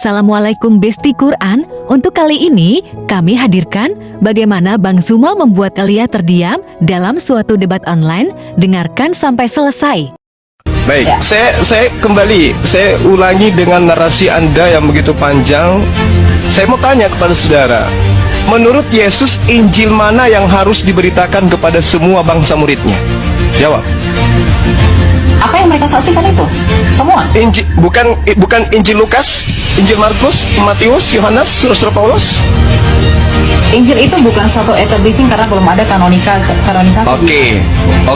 Assalamualaikum Besti Quran. Untuk kali ini kami hadirkan bagaimana Bang Zuma membuat Elia terdiam dalam suatu debat online. Dengarkan sampai selesai. Baik, saya kembali, saya ulangi dengan narasi Anda yang begitu panjang. Saya mau tanya kepada saudara, menurut Yesus, Injil mana yang harus diberitakan kepada semua bangsa muridnya? Jawab. Apa yang mereka saksikan itu? Semua? Injil, bukan Injil Lukas, Injil Markus, Matius, Yohanes, Rasul Paulus. Injil itu bukan satu establishing karena belum ada kanonisasi. Oke,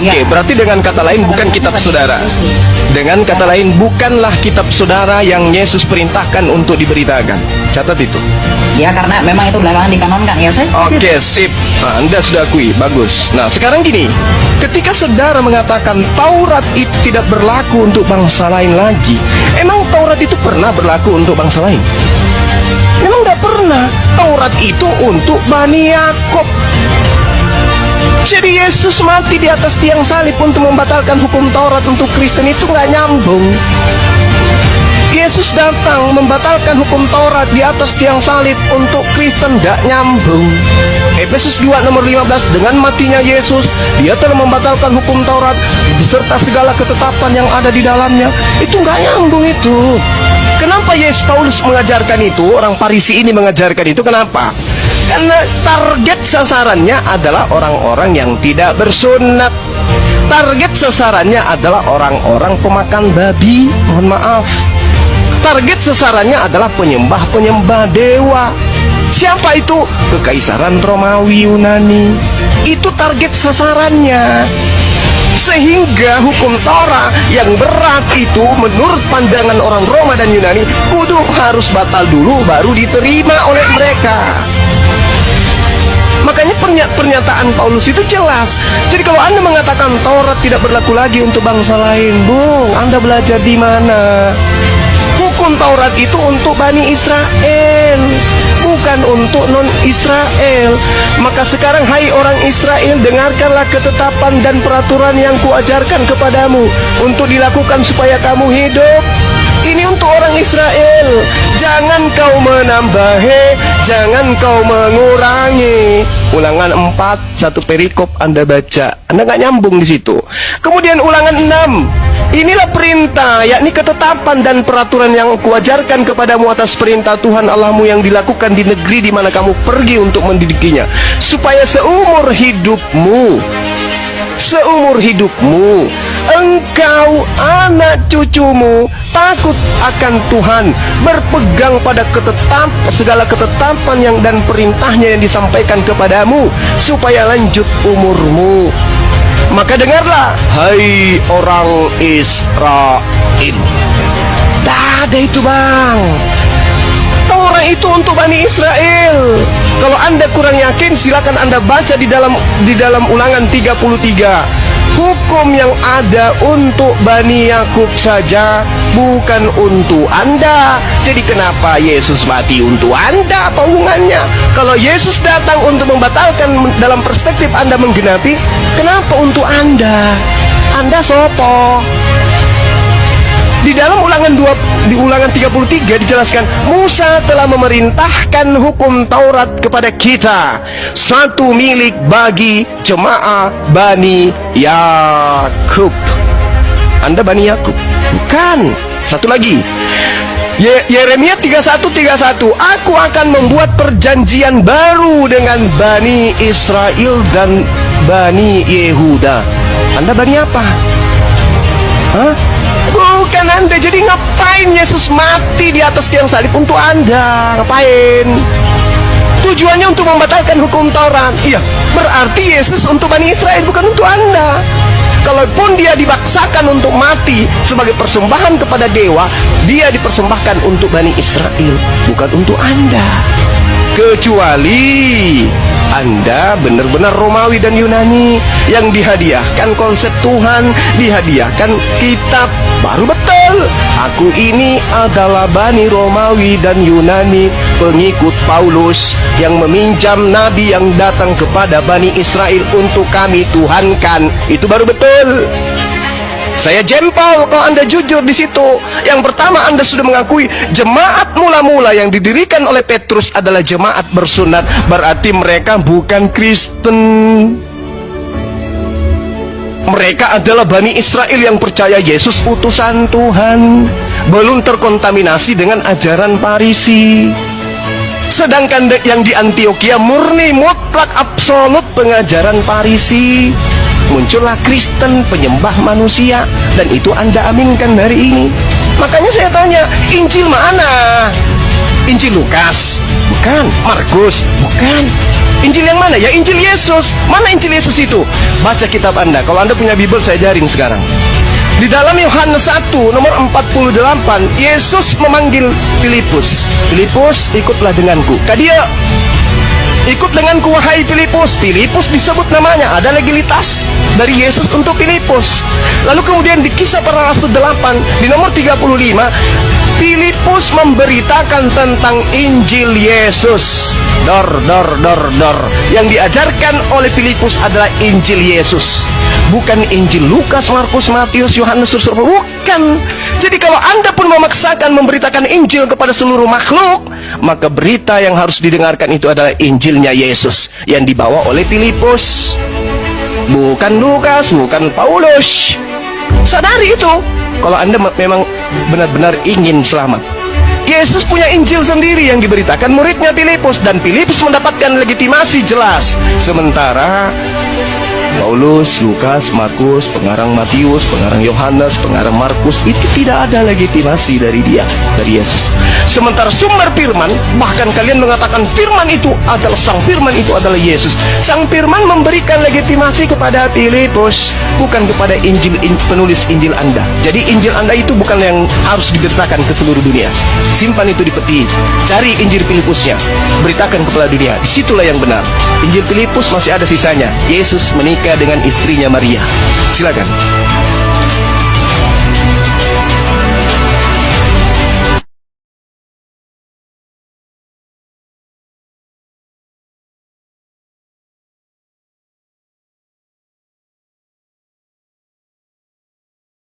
Ya. berarti dengan kata lain bukan kitab saudara. Dengan kata lain bukanlah kitab saudara yang Yesus perintahkan untuk diberitakan. Catat itu. Ya, karena memang itu belakangan dikanonkan. Ya, saya setuju. Oke, sip. Nah, Anda sudah akui, bagus. Nah, sekarang gini, ketika saudara mengatakan Taurat itu tidak berlaku untuk bangsa lain lagi, emang Taurat itu pernah berlaku untuk bangsa lain? Memang nggak pernah. Taurat itu untuk Bani Yakob. Jadi Yesus mati di atas tiang salib untuk membatalkan hukum Taurat untuk Kristen itu nggak nyambung. Yesus datang membatalkan hukum Taurat di atas tiang salib untuk Kristen, nggak nyambung. Efesus 2 nomor 15, dengan matinya Yesus, dia telah membatalkan hukum Taurat beserta segala ketetapan yang ada di dalamnya. Itu nggak nyambung itu. Kenapa Yesus Paulus mengajarkan itu? Orang Farisi ini mengajarkan itu. Kenapa? Karena target sasarannya adalah orang-orang yang tidak bersunat. Target sasarannya adalah orang-orang pemakan babi. Mohon maaf. Target sasarannya adalah penyembah-penyembah dewa. Siapa itu? Kekaisaran Romawi Yunani. Itu target sasarannya. Sehingga hukum Torah yang berat itu menurut pandangan orang Roma dan Yunani kudu harus batal dulu baru diterima oleh mereka. Makanya pernyataan Paulus itu jelas. Jadi kalau Anda mengatakan Taurat tidak berlaku lagi untuk bangsa lain, Bung, Anda belajar di mana? Hukum Taurat itu untuk Bani Israel, bukan untuk non-Israel. Maka sekarang hai orang Israel, dengarkanlah ketetapan dan peraturan yang kuajarkan kepadamu untuk dilakukan supaya kamu hidup. Ini untuk orang Israel. Jangan kau menambahi, jangan kau mengurangi. Ulangan 4, satu perikop Anda baca, Anda nggak nyambung di situ. Kemudian ulangan 6, inilah perintah, yakni ketetapan dan peraturan yang kuajarkan kepadamu atas perintah Tuhan Allahmu yang dilakukan di negeri di mana kamu pergi untuk mendidikinya, supaya seumur hidupmu engkau, anak cucumu takut akan Tuhan, berpegang pada segala ketetapan yang dan perintahnya yang disampaikan kepadamu, supaya lanjut umurmu. Maka dengarlah, hai orang Israel. Dah ada itu, Bang. Taurat itu untuk Bani Israel. Kalau Anda kurang yakin, silakan Anda baca di dalam Ulangan 33. Hukum yang ada untuk Bani Yakub saja, bukan untuk Anda. Jadi kenapa Yesus mati untuk Anda? Apa hubungannya? Kalau Yesus datang untuk membatalkan dalam perspektif Anda menggenapi, kenapa untuk Anda? Anda sopo? Di dalam di ulangan 33 dijelaskan, Musa telah memerintahkan hukum Taurat kepada kita, satu milik bagi jemaah Bani Yakub. Anda Bani Yakub? Bukan. Satu lagi, Yeremia 31:31, aku akan membuat perjanjian baru dengan Bani Israel dan Bani Yehuda. Anda Bani apa? Hah? Bukan Anda. Jadi ngapain Yesus mati di atas tiang salib untuk Anda? Ngapain? Tujuannya untuk membatalkan hukum Taurat. Iya, berarti Yesus untuk Bani Israel, bukan untuk Anda. Kalaupun dia dibaksakan untuk mati sebagai persembahan kepada dewa, dia dipersembahkan untuk Bani Israel, bukan untuk Anda. Kecuali Anda benar-benar Romawi dan Yunani yang dihadiahkan konsep Tuhan, dihadiahkan kitab, baru betul. Aku ini adalah Bani Romawi dan Yunani, pengikut Paulus yang meminjam nabi yang datang kepada Bani Israel untuk kami tuhankan. Itu baru betul. Saya jempol kalau Anda jujur di situ. Yang pertama, Anda sudah mengakui jemaat mula-mula yang didirikan oleh Petrus adalah jemaat bersunat. Berarti mereka bukan Kristen. Mereka adalah Bani Israel yang percaya Yesus utusan Tuhan, belum terkontaminasi dengan ajaran Farisi. Sedangkan yang di Antioquia murni mutlak absolut pengajaran Farisi. Muncullah Kristen penyembah manusia, dan itu Anda aminkan hari ini. Makanya saya tanya, Injil mana? Injil Lukas? Bukan. Markus? Bukan. Injil yang mana? Ya Injil Yesus. Mana Injil Yesus itu? Baca kitab Anda. Kalau Anda punya Bible, saya ajarin sekarang. Di dalam Yohanes 1 nomor 48, Yesus memanggil Filipus. Filipus, ikutlah denganku. Kadia, ikut denganku wahai Filipus. Filipus disebut namanya, ada legalitas dari Yesus untuk Filipus. Lalu kemudian di Kisah Para Rasul 8 di nomor 35, Filipus memberitakan tentang Injil Yesus. Yang diajarkan oleh Filipus adalah Injil Yesus, bukan Injil Lukas, Markus, Matius, Yohanes, bukan. Jadi kalau Anda pun memaksakan memberitakan Injil kepada seluruh makhluk, maka berita yang harus didengarkan itu adalah Injilnya Yesus yang dibawa oleh Filipus, bukan Lukas, bukan Paulus. Sadari itu kalau Anda memang benar-benar ingin selamat. Yesus punya Injil sendiri yang diberitakan muridnya Filipus, dan Filipus mendapatkan legitimasi jelas. Sementara Paulus, Lukas, Markus, pengarang Matius, pengarang Yohanes, pengarang Markus, itu tidak ada legitimasi dari dia, dari Yesus. Sementara sumber firman, bahkan kalian mengatakan firman itu adalah sang firman, itu adalah Yesus. Sang firman memberikan legitimasi kepada Filipus, bukan kepada penulis Injil Anda. Jadi Injil Anda itu bukan yang harus diberitakan ke seluruh dunia. Simpan itu di peti, cari Injil Filipusnya, beritakan kepada dunia. Disitulah yang benar. Injil Filipus masih ada sisanya. Yesus menikah dengan istrinya Maria. Silakan.